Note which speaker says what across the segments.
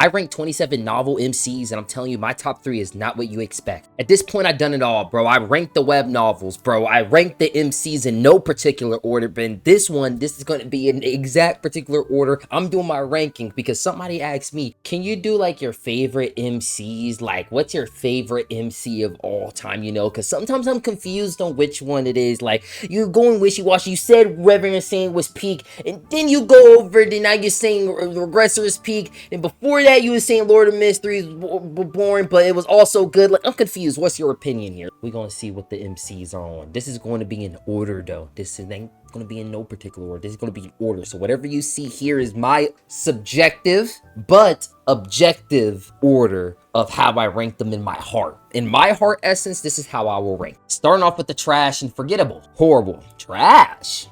Speaker 1: I ranked 27 novel MCs, and I'm telling you, my top 3 is not what you expect. At this point, I've done it all, bro. I ranked the web novels, bro. I ranked the MCs in no particular order, but in this one, this is going to be in the exact particular order. I'm doing my ranking because somebody asked me, can you do like your favorite MCs? Like, what's your favorite MC of all time, you know? Because sometimes I'm confused on which one it is. Like, you're going wishy-washy. You said Reverend Saint was peak, and then you go over, then now you're saying Regressor is peak, and before that you were saying Lord of Mysteries was boring, but it was also good. Like, I'm confused. What's your opinion here? We're gonna see what the MCs are on. This is going to be in order, though. This ain't gonna be in no particular order. This is gonna be in order. So whatever you see here is my subjective but objective order of how I rank them in my heart. In my heart essence, this is how I will rank. Starting off with the trash and forgettable. Horrible. Trash.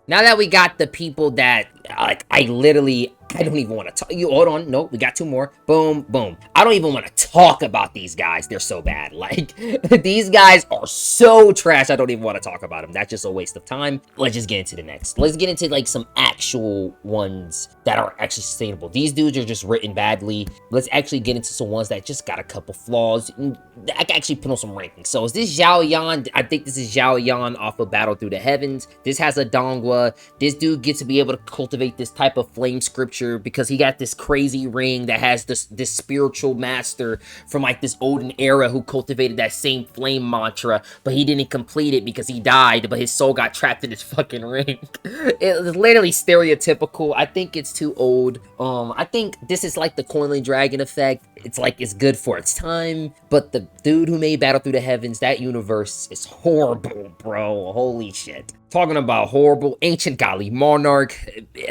Speaker 1: Now that we got the people that, like, I don't even want to talk. You hold on. Nope, we got 2 more. Boom, boom. I don't even want to talk about these guys. They're so bad. Like, these guys are so trash. I don't even want to talk about them. That's just a waste of time. Let's just get into the next. Let's get into, like, some actual ones that are actually sustainable. These dudes are just written badly. Let's actually get into some ones that just got a couple flaws. I can actually put on some rankings. So is this Zhao Yan? I think this is Zhao Yan off of Battle Through the Heavens. This has a Dongwa. This dude gets to be able to cultivate this type of flame scripture because he got this crazy ring that has this spiritual master from like this olden era who cultivated that same flame mantra, but he didn't complete it because he died, but his soul got trapped in his fucking ring. It's literally stereotypical. I think it's too old. I think this is like the Coinley Dragon effect. It's like, it's good for its time, but the dude who made Battle Through the Heavens, that universe is horrible, bro. Holy shit. Talking about horrible, Ancient Godly Monarch.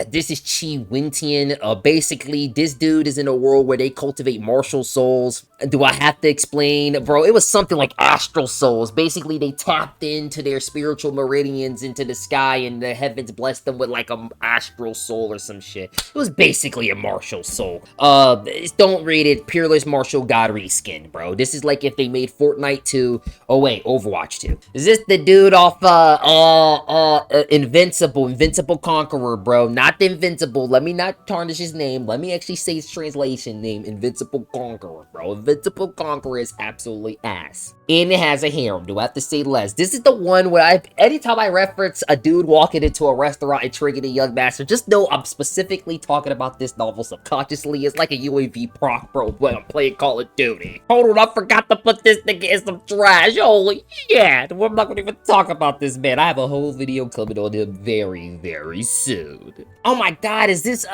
Speaker 1: This is Chi Wintian. Basically, this dude is in a world where they cultivate martial souls. Do I have to explain? Bro, it was something like astral souls. Basically, they tapped into their spiritual meridians into the sky, and the heavens blessed them with like a astral soul or some shit. It was basically a martial soul. Don't read it. Peerless Martial God reskin, bro. This is like if they made Fortnite 2. Oh wait, Overwatch 2. Is this the dude off Invincible Conqueror, bro? Not the Invincible. Let me not tarnish his name. Let me actually say his translation name. Invincible Conqueror, bro. Invincible Conqueror is absolutely ass. And it has a harem. Do I have to say less? This is the one where anytime I reference a dude walking into a restaurant and triggering a young master, just know I'm specifically talking about this novel subconsciously. It's like a UAV proc, bro, when I'm playing Call of Duty. Hold on, I forgot to put this nigga in some trash. Holy shit. I'm not gonna even talk about this, man. I have a whole video coming on him very, very soon. Oh my god, is this,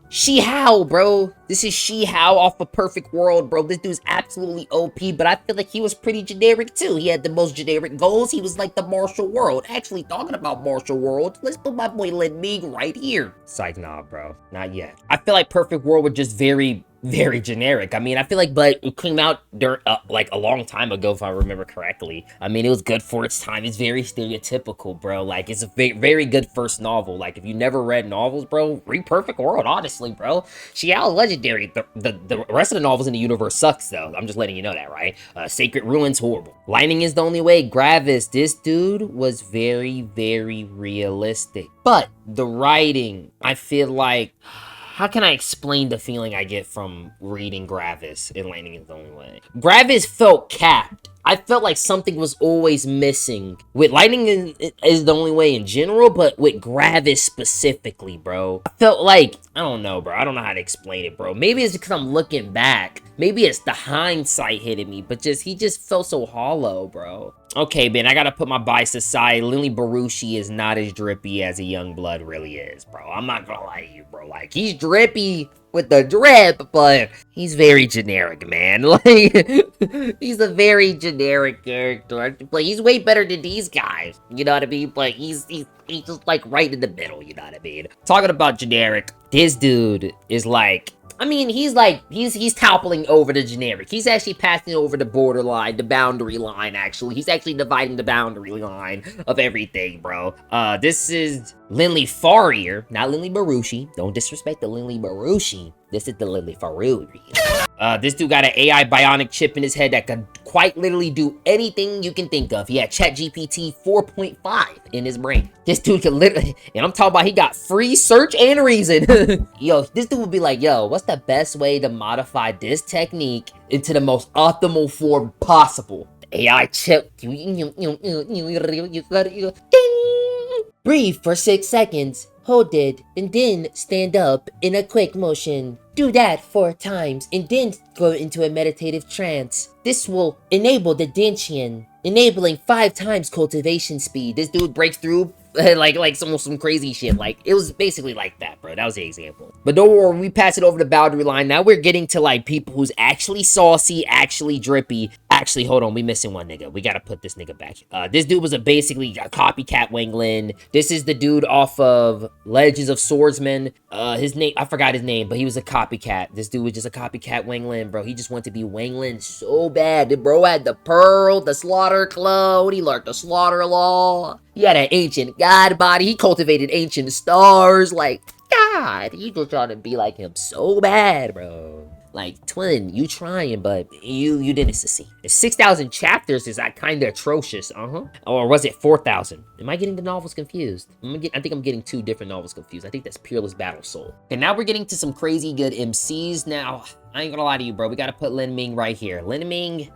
Speaker 1: Shi Hao, bro. This is Shi Hao off of Perfect World, bro. This dude's absolutely OP, but I feel like he was pretty generic, too. He had the most generic goals. He was like the martial world. Actually, talking about martial world, let's put my boy Lin Ming right here. Psych, nah, bro. Not yet. I feel like Perfect World was just very generic. I mean, I feel like, but it came out during, like a long time ago, if I remember correctly. I mean, it was good for its time. It's very stereotypical, bro. Like, it's a very good first novel. Like, if you never read novels, bro, read Perfect World, honestly, bro. Xiao legendary. The rest of the novels in the universe sucks, though. I'm just letting you know that, right? Sacred Ruins, horrible. Lightning is the only way. Gravis, this dude was very realistic. But the writing, I feel like, how can I explain the feeling I get from reading Gravis and Lightning is the Only Way? Gravis felt capped. I felt like something was always missing. With Lightning is the Only Way in general, but with Gravis specifically, bro. I felt like, I don't know, bro. I don't know how to explain it, bro. Maybe it's because I'm looking back. Maybe it's the hindsight hitting me, but he just felt so hollow, bro. Okay, man, I gotta put my bias aside. Lily Baruchi is not as drippy as a Youngblood really is, bro. I'm not gonna lie to you, bro. Like, he's drippy with the drip, but he's very generic, man. Like, he's a very generic character, but he's way better than these guys, you know what I mean? But he's just like right in the middle, you know what I mean? Talking about generic, this dude is like, I mean, he's toppling over the generic. He's actually passing over the borderline, the boundary line, actually. He's actually dividing the boundary line of everything, bro. This is Lily Farrier, not Lily Baruchi. Don't disrespect the Lily Baruchi. This is the Lily Farrier. This dude got an AI bionic chip in his head that could quite literally do anything you can think of. He had ChatGPT 4.5 in his brain. This dude could literally, and I'm talking about he got free search and reason. Yo, this dude would be like, yo, what's the best way to modify this technique into the most optimal form possible? The AI chip. Breathe for 6 seconds. Hold it, and then stand up in a quick motion. Do that 4 times, and then go into a meditative trance. This will enable the Dentian, enabling 5 times cultivation speed. This dude breaks through like some crazy shit. Like, it was basically like that, bro. That was the example. But don't worry, we pass it over the boundary line. Now we're getting to like people who's actually saucy, actually drippy. Actually, hold on, we missing one nigga. We gotta put this nigga back. This dude was basically a copycat Wang Lin. This is the dude off of Legends of Swordsman. His name, I forgot his name, but he was a copycat. This dude was just a copycat Wang Lin, bro. He just wanted to be Wang Lin so bad. The bro had the pearl, the slaughter clone. He learned the slaughter law. He had an ancient god body. He cultivated ancient stars. Like, God, he just trying to be like him so bad, bro. Like, twin, you trying, but you didn't succeed. 6,000 chapters is kind of atrocious, Or was it 4,000? Am I getting the novels confused? I think I'm getting 2 different novels confused. I think that's Peerless Battle Soul. Okay, now we're getting to some crazy good MCs. Now, I ain't gonna lie to you, bro. We gotta put Lin Ming right here. Lin Ming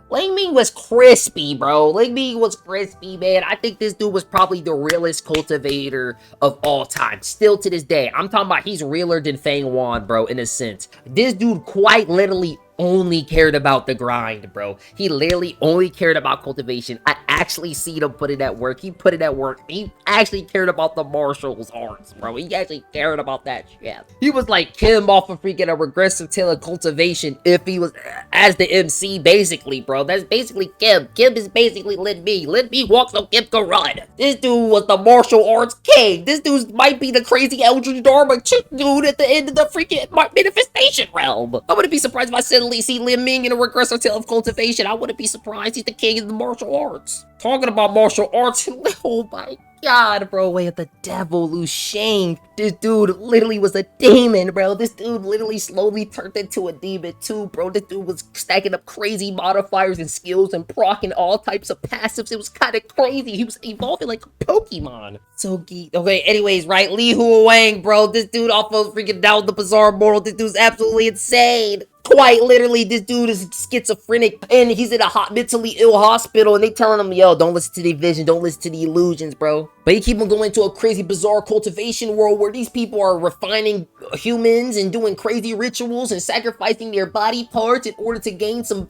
Speaker 1: was crispy, bro. Lin Ming was crispy, man. I think this dude was probably the realest cultivator of all time. Still to this day. I'm talking about he's realer than Fang Wan, bro, in a sense. This dude quite literally only cared about the grind, bro. He literally only cared about cultivation. I actually seen him put it at work. He put it at work. He actually cared about the martial arts, bro. He actually cared about that shit. He was like Kim off of freaking A Regressive Tale of Cultivation if he was as the MC, basically, bro. That's basically Kim. Kim is basically Lin Ming. Lin Ming walks so Kim can run. This dude was the martial arts king. This dude might be the crazy Eldritch Dharma chick dude at the end of the freaking manifestation realm. I wouldn't be surprised if I said see Lin Ming in A Regressive Tale of Cultivation. I wouldn't be surprised. He's the king of the martial arts. Talking about martial arts, oh my God, bro, way of the devil, Lu Shang. This dude literally was a demon, bro. This dude literally slowly turned into a demon too, bro. This dude was stacking up crazy modifiers and skills and proccing all types of passives. It was kind of crazy. He was evolving like a Pokemon. So geek. Okay, anyways, right? Li Hua Wang, bro. This dude off of freaking Down the Bizarre Mortal. This dude's absolutely insane. Quite literally, this dude is schizophrenic and he's in a mentally ill hospital and they telling him, yo, don't listen to the vision, don't listen to the illusions, bro. But he keep on going to a crazy, bizarre cultivation world where these people are refining humans and doing crazy rituals and sacrificing their body parts in order to gain some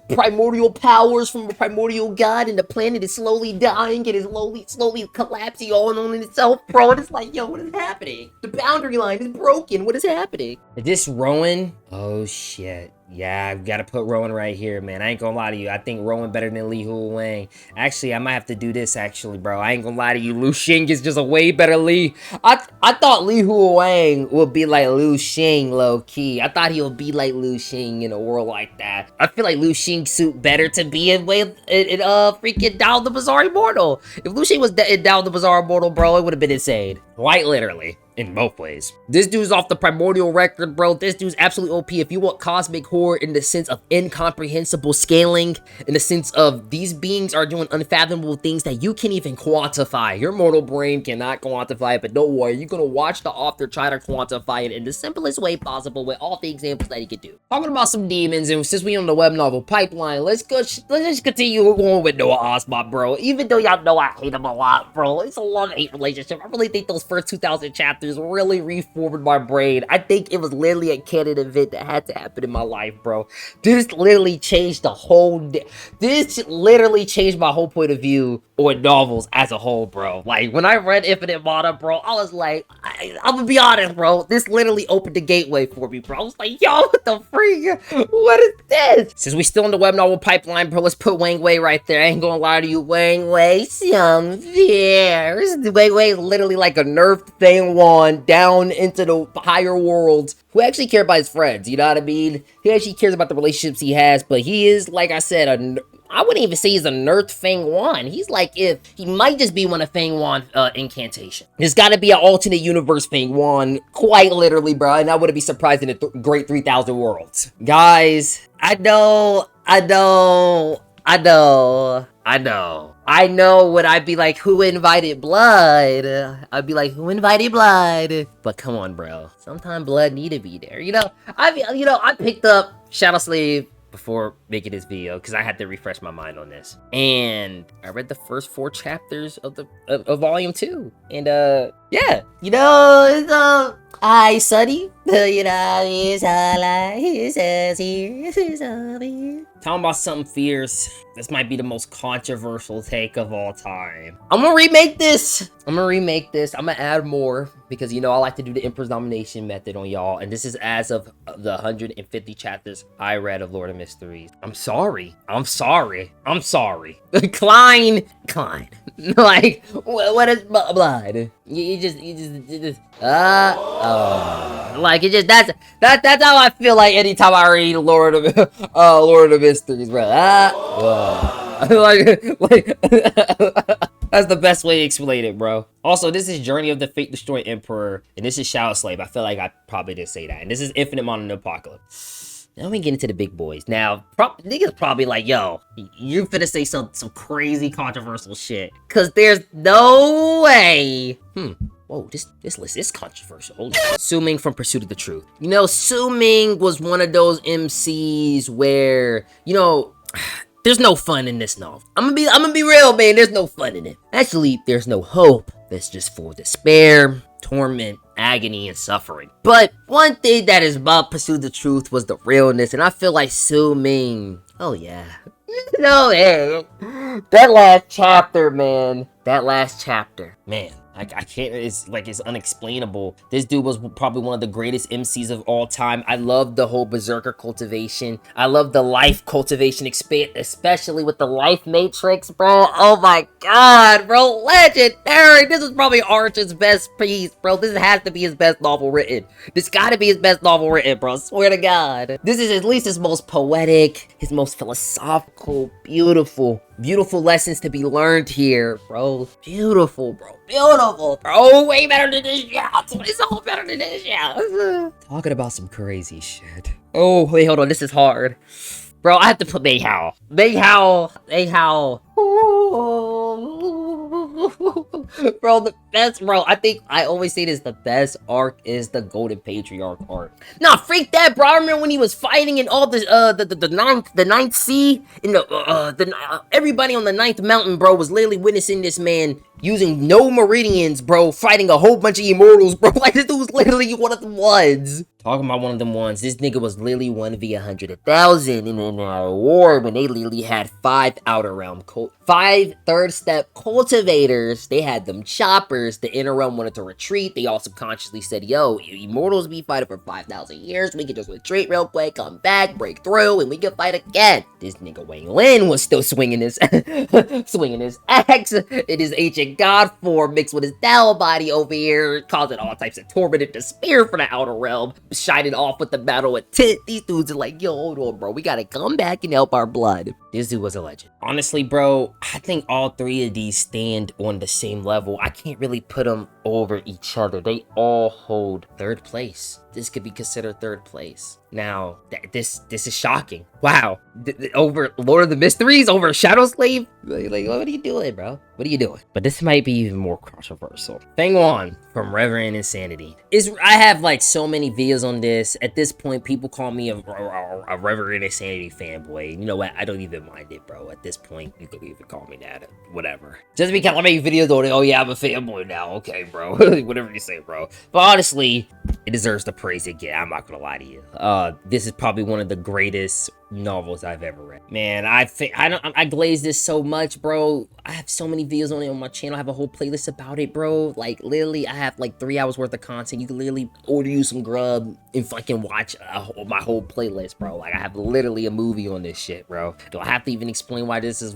Speaker 1: primordial powers from a primordial god, and the planet is slowly dying and is slowly collapsing all on itself, bro. And it's like, yo, what is happening? The boundary line is broken. What is happening? Is this Rowan? Oh, shit. Yeah, I've got to put Rowan right here, man. I ain't gonna lie to you. I think Rowan better than Li Hua Wang. Actually, I might have to do this, actually, bro. I ain't gonna lie to you. Lu Xing is just a way better Li. I thought Li Hua Wang would be like Lu Xing, low-key. I thought he would be like Lu Xing in a world like that. I feel like Lu Xing suit better to be in freaking Down the Bizarre Immortal. If Lu Xing was in Down the Bizarre Immortal, bro, it would have been insane. Quite literally. In both ways. This dude's off the primordial record, bro. This dude's absolutely OP. If you want cosmic horror in the sense of incomprehensible scaling, in the sense of these beings are doing unfathomable things that you can't even quantify. Your mortal brain cannot quantify it, but don't worry. You're gonna watch the author try to quantify it in the simplest way possible with all the examples that he could do. Talking about some demons, and since we on the web novel pipeline, let's just continue going with Noah Osmond, bro. Even though y'all know I hate him a lot, bro. It's a love-hate relationship. I really think those first 2,000 chapters really reformed my brain. I think it was literally a canon event that had to happen in my life, bro. This literally changed the whole... This literally changed my whole point of view on novels as a whole, bro. Like, when I read Infinite Mana, bro, I was like... I'm gonna be honest, bro. This literally opened the gateway for me, bro. I was like, yo, what the freak? What is this? Since we still in the web novel pipeline, bro, let's put Wang Wei right there. I ain't gonna lie to you. Wang Wei, some fears. Wang Wei is literally like a nerfed Fang Wan down into the higher worlds, who actually care about his friends, you know what I mean? He actually cares about the relationships he has, but he is, like I said, I wouldn't even say he's a nerfed Fang Wan. He's like, if he might just be one of Fang Wan incantation. There's got to be an alternate universe Fang Wan, quite literally, bro. And I wouldn't be surprised in the Great 3000 Worlds. Guys, I know what I'd be like, who invited blood? I'd be like, who invited blood? But come on, bro. Sometimes blood need to be there. I picked up Shadow Slave before making this video because I had to refresh my mind on this. And I read the first 4 chapters of volume 2. And yeah, it's hi, Sonny. It's all I says here. Talking about something fierce. This might be the most controversial take of all time. I'm gonna remake this. I'm gonna add more because, I like to do the Emperor's Nomination method on y'all. And this is as of the 150 chapters I read of Lord of Mysteries. I'm sorry. Klein. Like, what is blood? Like, that's how I feel like anytime I read Lord of Mysteries, bro. That's the best way to explain it, bro. Also, this is Journey of the Fate Destroyed Emperor, and this is Shadow Slave. I feel like I probably did say that. And this is Infinite Mountain Apocalypse. Now we get into the big boys. Now, niggas probably like, yo, you finna say some crazy controversial shit. Cause there's no way. Whoa, this list is controversial. Holy shit. Su Ming from Pursuit of the Truth. Su Ming was one of those MCs where, there's no fun in this novel. I'm gonna be real, man. There's no fun in it. Actually, there's no hope. That's just full despair, torment, agony, and suffering. But one thing that is about Pursuit of the Truth was the realness, and I feel like Su Ming. Oh yeah. That last chapter, man. I can't, it's unexplainable. This dude was probably one of the greatest MCs of all time. I love the whole Berserker cultivation. I love the life cultivation especially with the life matrix, bro. Oh my god, bro. Legendary. This is probably Archer's best piece, bro. This has to be his best novel written. This gotta be his best novel written, bro. Swear to god. This is at least his most poetic, his most philosophical, beautiful lessons to be learned here, bro. Beautiful, bro. Way better than this shit. It's all better than this shit. Talking about some crazy shit. Oh, wait, hold on. This is hard. Bro, I have to put Mayhow. Bro, the best, bro. I think I always say this, the best arc is the Golden Patriarch arc. Nah, freak that, bro. I remember when he was fighting in all the ninth sea, in everybody on the ninth mountain, bro, was literally witnessing this man using no meridians, bro, fighting a whole bunch of immortals, bro. Like, this dude was literally one of the ones. Talking about one of them ones, this nigga was literally 1v100,000 in an war when they literally had 5 outer realm, 5 third step cultivators. They had them choppers. The inner realm wanted to retreat. They all subconsciously said, yo, immortals be fighting for 5,000 years. We can just retreat real quick, come back, break through, and we can fight again. This nigga Wang Lin was still swinging his axe in his ancient god form mixed with his Dao body over here, causing all types of torment and despair for the outer realm, shining off with the battle intent. These dudes are like, yo, hold on, bro, we gotta come back and help our blood. This dude was a legend. Honestly, bro, I think all 3 of these stand on the same level. I can't really put them over each other. They all hold 3rd place. This could be considered 3rd place. Now, this is shocking. Wow. Over Lord of the Mysteries? Over Shadow Slave? Like, what are you doing, bro? What are you doing? But this might be even more controversial. Fang Wan from Reverend Insanity. I have like so many videos on this. At this point, people call me a Reverend Insanity fanboy. You know what? I don't even mind it, bro. At this point, you could even call me that. Whatever. Just because I make videos on it, oh yeah, I'm a fanboy now. Okay, bro. Whatever you say, bro. But honestly, it deserves the praise it gets. I'm not gonna lie to you. This is probably one of the greatest novels I've ever read. Man, I glaze this so much, bro. I have so many videos on it on my channel. I have a whole playlist about it, bro. Like, literally, I have like 3 hours worth of content. You can literally order you some grub and fucking watch my whole playlist, bro. Like, I have literally a movie on this shit, bro. Do I have to even explain why this is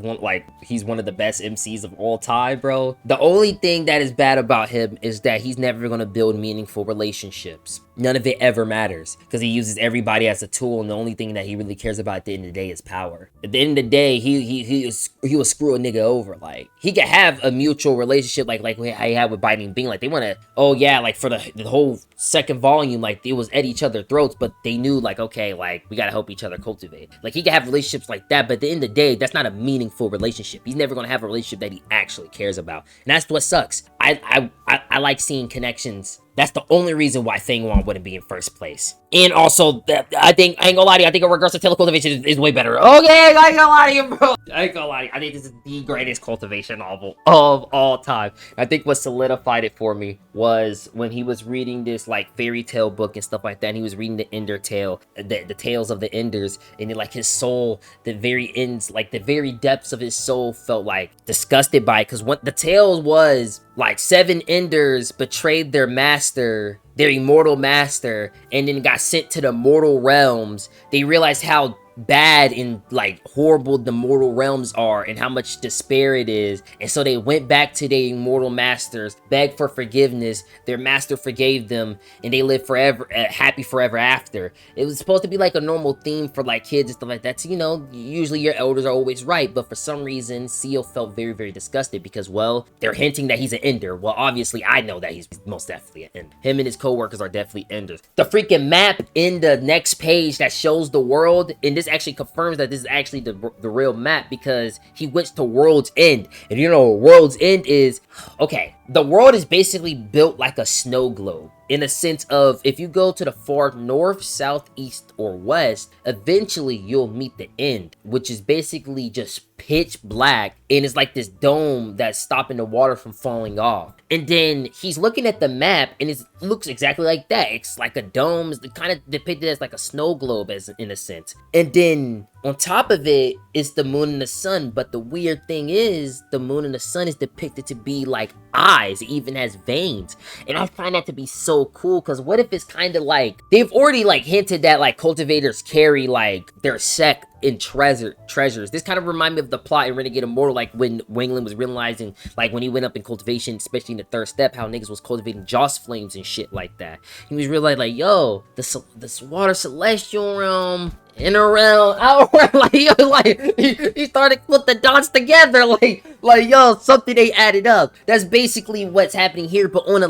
Speaker 1: he's one of the best MCs of all time, bro? The only thing that is bad about him is that he's never gonna build meaningful relationships. None of it ever matters because he uses everybody as a tool, and the only thing that he really cares about at the end of the day is power. At the end of the day, he will screw a nigga over. Like, he could have a mutual relationship like I had with Biden and Bean. Like, they want to, oh yeah, like for the whole second volume, like it was at each other's throats, but they knew like, okay, like we gotta help each other cultivate. Like, he could have relationships like that, but at the end of the day, that's not a meaningful relationship. He's never gonna have a relationship that he actually cares about, and that's what sucks. I like seeing connections. That's the only reason why Thingwon wouldn't be in first place. And also, I ain't gonna lie to you, I think a regressive telecultivation is way better. Okay, I ain't gonna lie to you, bro. I ain't gonna lie to you. I think this is the greatest cultivation novel of all time. I think what solidified it for me was when he was reading this, like, fairy tale book and stuff like that, and he was reading the Ender Tale, the tales of the Enders, and then, like, his soul, the very ends, like, the very depths of his soul felt, like, disgusted by it, because what the tale was, like, 7 Enders betrayed their master, their immortal master, and then got sent to the mortal realms. They realized how bad and like horrible the mortal realms are and how much despair it is, and so they went back to their immortal masters, begged for forgiveness. Their master forgave them, and they lived forever, happy forever after. It was supposed to be like a normal theme for like kids and stuff like that, so, you know, usually your elders are always right, but for some reason Seal felt very, very disgusted because, well, they're hinting that he's an Ender. Well, obviously I know that he's most definitely an Ender. Him and his co-workers are definitely Enders. The freaking map in the next page that shows the world, and this actually confirms that this is actually the real map, because he went to World's End. And you know what World's End is? Okay, the world is basically built like a snow globe, in a sense of, if you go to the far north, south, east, or west, eventually you'll meet the end, which is basically just pitch black, and it's like this dome that's stopping the water from falling off. And then he's looking at the map, and it looks exactly like that. It's like a dome, it's kind of depicted as like a snow globe, as in a sense. And then on top of it is the moon and the sun, but the weird thing is, the moon and the sun is depicted to be like eyes. It even has veins, and I find that to be so cool, because what if it's kind of like, they've already like hinted that like cultivators carry like their SECT in treasures. This kind of remind me of the plot in Renegade Immortal, like when Wangland was realizing, like when he went up in cultivation, especially in the third step, how niggas was cultivating Joss flames and shit like that. He was realizing like, yo, this water celestial realm, inner realm, outer realm, like he started to put the dots together, like yo, something they added up. That's basically what's happening here, but on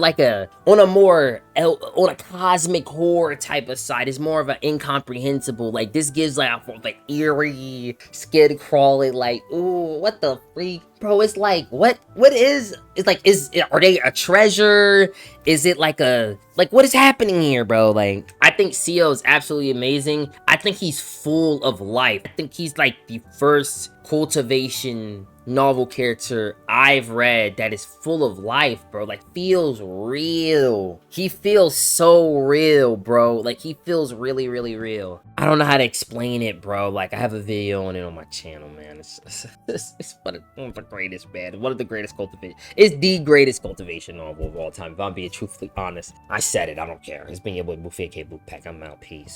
Speaker 1: a more cosmic horror type of side. It's more of an incomprehensible, like this gives like eerie, skin crawling, like, ooh, what the freak, bro. It's like, what is, it's like, are they a treasure? Is it like what is happening here, bro? Like, I think CEO is absolutely amazing. I think he's full of life. I think he's like the first cultivation novel character I've read that is full of life, bro. Like, feels real. He feels so real, bro. Like, he feels really, really real. I don't know how to explain it, bro. Like, I have a video on it on my channel, man. It's one of the greatest, man. One of the greatest cultivation. It's the greatest cultivation novel of all time, if I'm being truthfully honest. I said it. I don't care. It's been your boy Boofy, aka Boop Pack. I'm out. Peace.